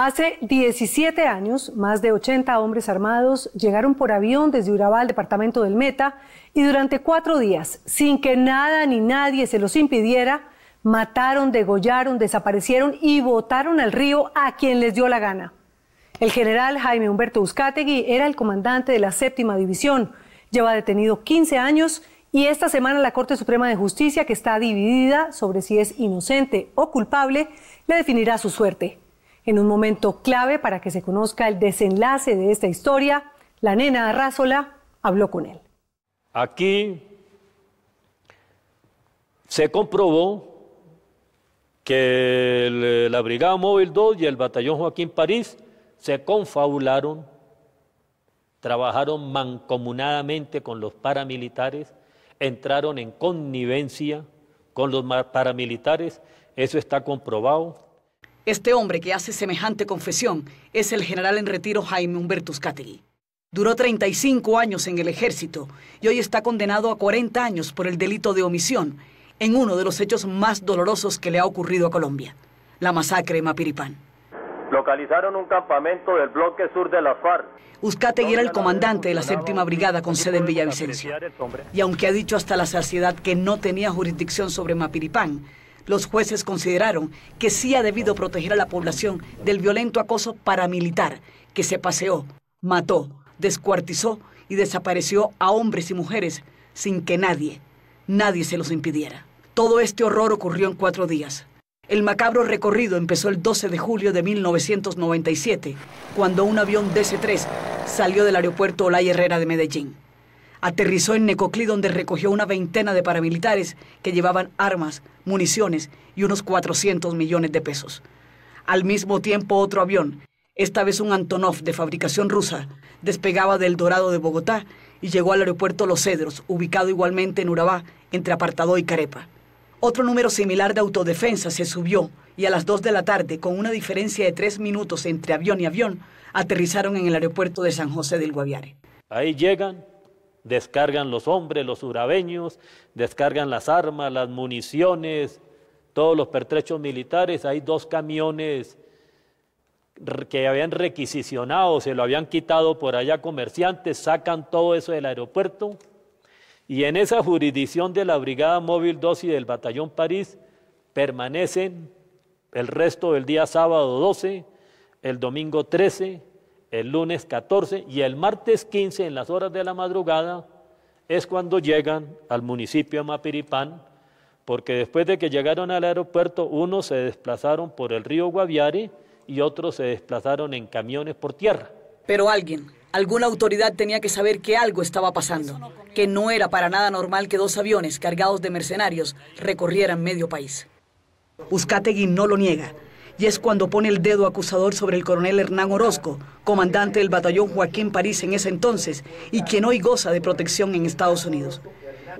Hace 17 años, más de 80 hombres armados llegaron por avión desde Urabá al departamento del Meta y durante 4 días, sin que nada ni nadie se los impidiera, mataron, degollaron, desaparecieron y botaron al río a quien les dio la gana. El general Jaime Humberto Uzcategui era el comandante de la 7ª División. Lleva detenido 15 años y esta semana la Corte Suprema de Justicia, que está dividida sobre si es inocente o culpable, le definirá su suerte. En un momento clave para que se conozca el desenlace de esta historia, la nena Arrázola habló con él. Aquí se comprobó que la Brigada Móvil 2 y el Batallón Joaquín París se confabularon, trabajaron mancomunadamente con los paramilitares, entraron en connivencia con los paramilitares, eso está comprobado. Este hombre que hace semejante confesión es el general en retiro Jaime Humberto Uzcategui. Duró 35 años en el ejército y hoy está condenado a 40 años por el delito de omisión en uno de los hechos más dolorosos que le ha ocurrido a Colombia, la masacre de Mapiripán. Localizaron un campamento del bloque sur de las FARC. Uzcategui era el comandante de la 7ª Brigada con sede en Villavicencio. Y aunque ha dicho hasta la saciedad que no tenía jurisdicción sobre Mapiripán, los jueces consideraron que sí ha debido proteger a la población del violento acoso paramilitar que se paseó, mató, descuartizó y desapareció a hombres y mujeres sin que nadie se los impidiera. Todo este horror ocurrió en 4 días. El macabro recorrido empezó el 12 de julio de 1997, cuando un avión DC-3 salió del aeropuerto Olaya Herrera de Medellín. Aterrizó en Necoclí, donde recogió una veintena de paramilitares que llevaban armas, municiones y unos 400 millones de pesos. Al mismo tiempo, otro avión, esta vez un Antonov de fabricación rusa, despegaba del Dorado de Bogotá y llegó al aeropuerto Los Cedros, ubicado igualmente en Urabá, entre Apartadó y Carepa. Otro número similar de autodefensa se subió y a las 2 de la tarde, con una diferencia de 3 minutos entre avión y avión, aterrizaron en el aeropuerto de San José del Guaviare. Ahí llegan, descargan los hombres, los urabeños, descargan las armas, las municiones, todos los pertrechos militares. Hay 2 camiones que habían requisicionado, se lo habían quitado por allá comerciantes, sacan todo eso del aeropuerto. Y en esa jurisdicción de la Brigada Móvil 2 y del Batallón París permanecen el resto del día sábado 12, el domingo 13, el lunes 14 y el martes 15 en las horas de la madrugada es cuando llegan al municipio de Mapiripán, porque después de que llegaron al aeropuerto, unos se desplazaron por el río Guaviare y otros se desplazaron en camiones por tierra. Pero alguna autoridad tenía que saber que algo estaba pasando, que no era para nada normal que 2 aviones cargados de mercenarios recorrieran medio país. Uzcategui no lo niega, y es cuando pone el dedo acusador sobre el coronel Hernán Orozco, comandante del batallón Joaquín París en ese entonces, y quien hoy goza de protección en Estados Unidos.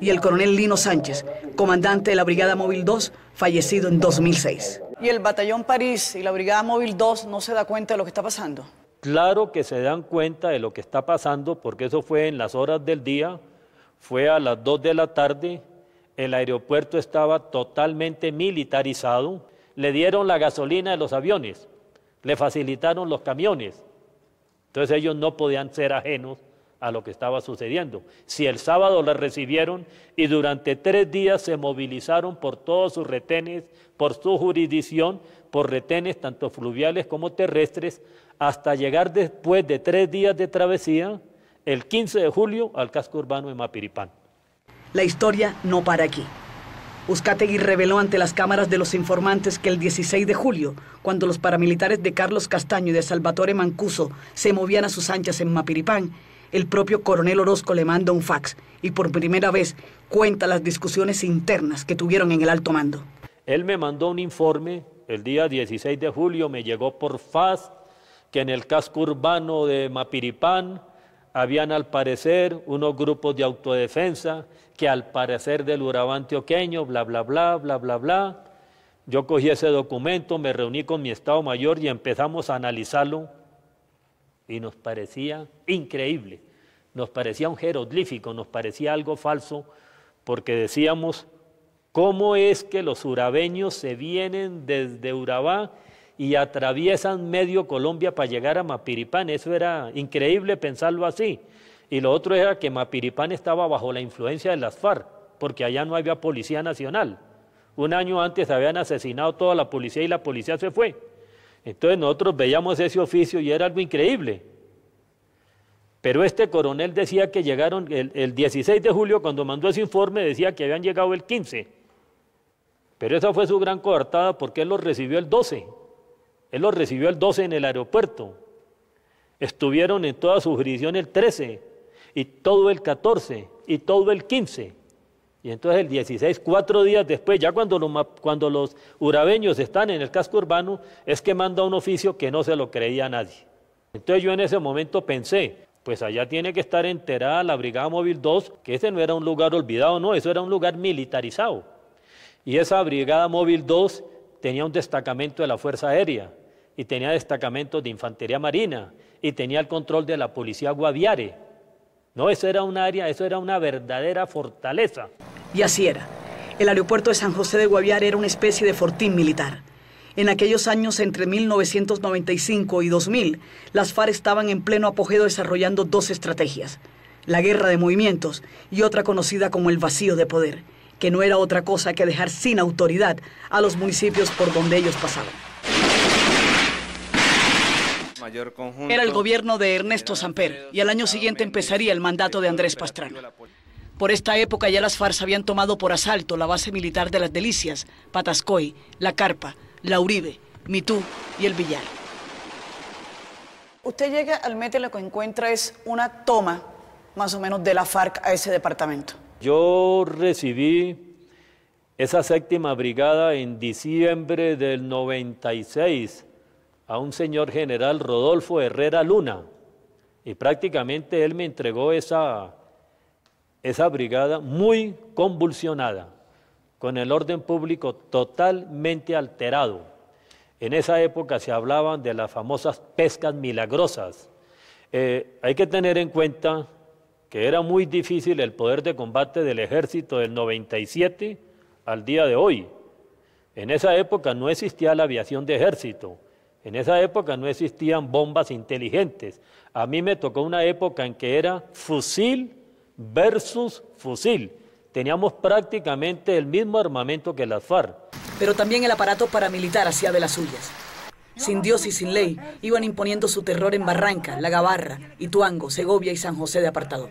Y el coronel Lino Sánchez, comandante de la Brigada Móvil 2, fallecido en 2006. ¿Y el batallón París y la Brigada Móvil 2 no se da cuenta de lo que está pasando? Claro que se dan cuenta de lo que está pasando, porque eso fue en las horas del día, fue a las 2 de la tarde, el aeropuerto estaba totalmente militarizado, le dieron la gasolina de los aviones, le facilitaron los camiones, entonces ellos no podían ser ajenos a lo que estaba sucediendo. Si el sábado la recibieron y durante 3 días se movilizaron por todos sus retenes, por su jurisdicción, por retenes tanto fluviales como terrestres, hasta llegar después de 3 días de travesía, el 15 de julio, al casco urbano de Mapiripán. La historia no para aquí. Uzcategui reveló ante las cámaras de los informantes que el 16 de julio, cuando los paramilitares de Carlos Castaño y de Salvatore Mancuso se movían a sus anchas en Mapiripán, el propio coronel Orozco le manda un fax y por primera vez cuenta las discusiones internas que tuvieron en el alto mando. Él me mandó un informe el día 16 de julio, me llegó por fax, que en el casco urbano de Mapiripán habían al parecer unos grupos de autodefensa, que al parecer del Urabá antioqueño, bla, bla, bla, bla, bla, bla. Yo cogí ese documento, me reuní con mi Estado Mayor y empezamos a analizarlo y nos parecía increíble, nos parecía un jeroglífico, nos parecía algo falso, porque decíamos, ¿cómo es que los urabeños se vienen desde Urabá y atraviesan medio Colombia para llegar a Mapiripán. Eso era increíble pensarlo así. Y lo otro era que Mapiripán estaba bajo la influencia de las FARC, porque allá no había policía nacional. Un año antes habían asesinado toda la policía y la policía se fue. Entonces nosotros veíamos ese oficio y era algo increíble. Pero este coronel decía que llegaron el 16 de julio, cuando mandó ese informe, decía que habían llegado el 15. Pero esa fue su gran coartada, porque él los recibió el 12. Él los recibió el 12 en el aeropuerto. Estuvieron en toda su jurisdicción el 13, y todo el 14, y todo el 15. Y entonces el 16, 4 días después, ya cuando los urabeños están en el casco urbano, es que manda un oficio que no se lo creía nadie. Entonces yo en ese momento pensé, pues allá tiene que estar enterada la Brigada Móvil 2, que ese no era un lugar olvidado, no, eso era un lugar militarizado. Y esa Brigada Móvil 2 tenía un destacamento de la Fuerza Aérea, y tenía destacamentos de Infantería Marina, y tenía el control de la Policía Guaviare. No, eso era un área, eso era una verdadera fortaleza. Y así era. El aeropuerto de San José de Guaviare era una especie de fortín militar. En aquellos años, entre 1995 y 2000, las FARC estaban en pleno apogeo desarrollando dos estrategias: la guerra de movimientos y otra conocida como el vacío de poder, que no era otra cosa que dejar sin autoridad a los municipios por donde ellos pasaban. Era el gobierno de Ernesto Samper y al año siguiente empezaría el mandato de Andrés Pastrana. Por esta época ya las FARC habían tomado por asalto la base militar de Las Delicias, Patascoy, La Carpa, La Uribe, Mitú y El Villar. Usted llega al Meta y lo que encuentra es una toma, más o menos, de la FARC a ese departamento. Yo recibí esa 7ª brigada en diciembre del 96 a un señor general Rodolfo Herrera Luna, y prácticamente él me entregó esa brigada muy convulsionada, con el orden público totalmente alterado. En esa época se hablaban de las famosas pescas milagrosas. Hay que tener en cuenta que era muy difícil el poder de combate del ejército del 97 al día de hoy. En esa época no existía la aviación de ejército, en esa época no existían bombas inteligentes. A mí me tocó una época en que era fusil versus fusil. Teníamos prácticamente el mismo armamento que las FARC. Pero también el aparato paramilitar hacía de las suyas. Sin Dios y sin ley, iban imponiendo su terror en Barranca, La Gabarra, Ituango, Segovia y San José de Apartadó.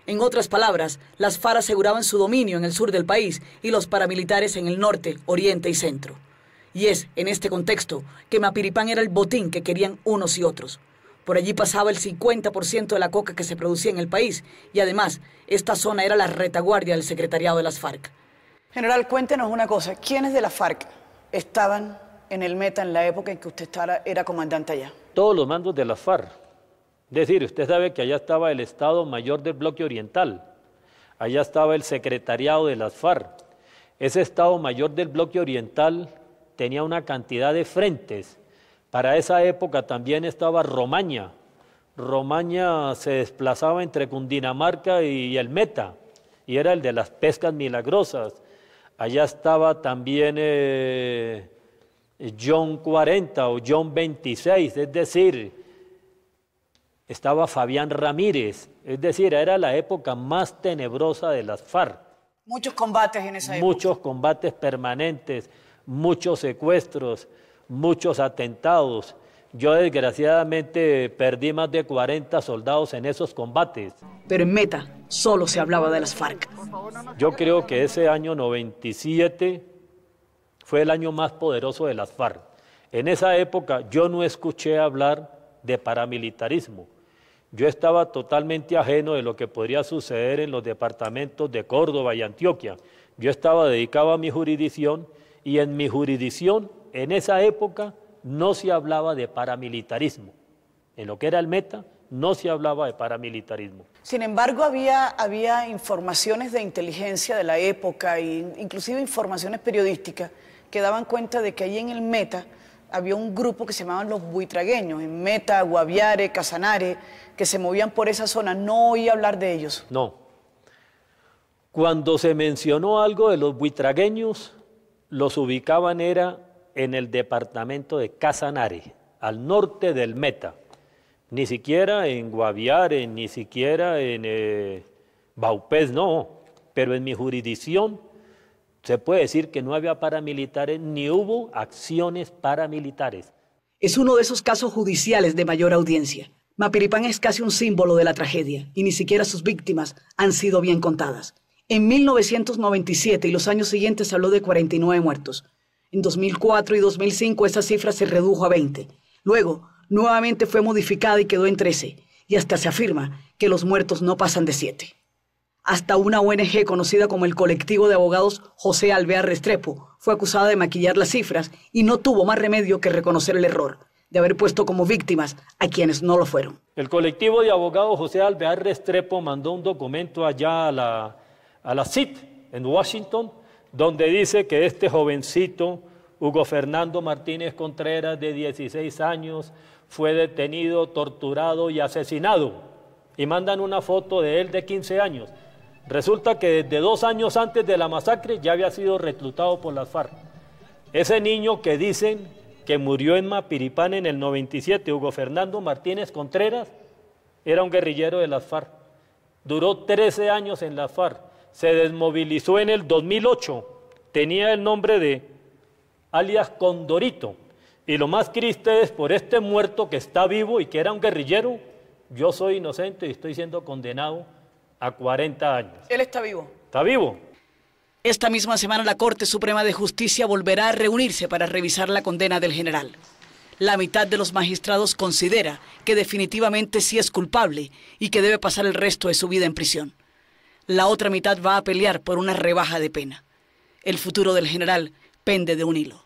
En otras palabras, las FARC aseguraban su dominio en el sur del país y los paramilitares en el norte, oriente y centro. Y es en este contexto que Mapiripán era el botín que querían unos y otros. Por allí pasaba el 50% de la coca que se producía en el país y además esta zona era la retaguardia del secretariado de las FARC. General, cuéntenos una cosa, ¿quiénes de la FARC estaban en el Meta en la época en que usted era comandante allá? Todos los mandos de las FARC. Es decir, usted sabe que allá estaba el Estado Mayor del Bloque Oriental, allá estaba el secretariado de las FARC. Ese Estado Mayor del Bloque Oriental tenía una cantidad de frentes. Para esa época también estaba Romaña. Romaña se desplazaba entre Cundinamarca y el Meta, y era el de las pescas milagrosas. Allá estaba también John 40 o John 26, es decir, estaba Fabián Ramírez, es decir, era la época más tenebrosa de las FARC. Muchos combates en esa época. Muchos combates permanentes, muchos secuestros, muchos atentados. Yo desgraciadamente perdí más de 40 soldados en esos combates. Pero en Meta solo se hablaba de las FARC. Yo creo que ese año 97 fue el año más poderoso de las FARC. En esa época yo no escuché hablar de paramilitarismo. Yo estaba totalmente ajeno de lo que podría suceder en los departamentos de Córdoba y Antioquia. Yo estaba dedicado a mi jurisdicción y en mi jurisdicción, en esa época, no se hablaba de paramilitarismo. En lo que era el Meta, no se hablaba de paramilitarismo. Sin embargo, había informaciones de inteligencia de la época e inclusive informaciones periodísticas que daban cuenta de que allí en el Meta había un grupo que se llamaban los buitragueños, en Meta, Guaviare, Casanare, que se movían por esa zona. No oí hablar de ellos. No. Cuando se mencionó algo de los buitragueños, los ubicaban era en el departamento de Casanare, al norte del Meta. Ni siquiera en Guaviare, ni siquiera en Vaupés, no. Pero en mi jurisdicción se puede decir que no había paramilitares ni hubo acciones paramilitares. Es uno de esos casos judiciales de mayor audiencia. Mapiripán es casi un símbolo de la tragedia y ni siquiera sus víctimas han sido bien contadas. En 1997 y los años siguientes se habló de 49 muertos. En 2004 y 2005 esa cifra se redujo a 20. Luego, nuevamente fue modificada y quedó en 13. Y hasta se afirma que los muertos no pasan de 7. Hasta una ONG conocida como el Colectivo de Abogados José Alvear Restrepo fue acusada de maquillar las cifras y no tuvo más remedio que reconocer el error de haber puesto como víctimas a quienes no lo fueron. El Colectivo de Abogados José Alvear Restrepo mandó un documento allá a la CIT en Washington, donde dice que este jovencito, Hugo Fernando Martínez Contreras, de 16 años, fue detenido, torturado y asesinado. Y mandan una foto de él de 15 años. Resulta que desde 2 años antes de la masacre ya había sido reclutado por las FARC. Ese niño que dicen que murió en Mapiripán en el 97, Hugo Fernando Martínez Contreras, era un guerrillero de las FARC. Duró 13 años en las FARC. Se desmovilizó en el 2008. Tenía el nombre de alias Condorito. Y lo más triste es por este muerto que está vivo y que era un guerrillero. Yo soy inocente y estoy siendo condenado a 40 años. Él está vivo. ¿Está vivo? Esta misma semana la Corte Suprema de Justicia volverá a reunirse para revisar la condena del general. La mitad de los magistrados considera que definitivamente sí es culpable y que debe pasar el resto de su vida en prisión. La otra mitad va a pelear por una rebaja de pena. El futuro del general pende de un hilo.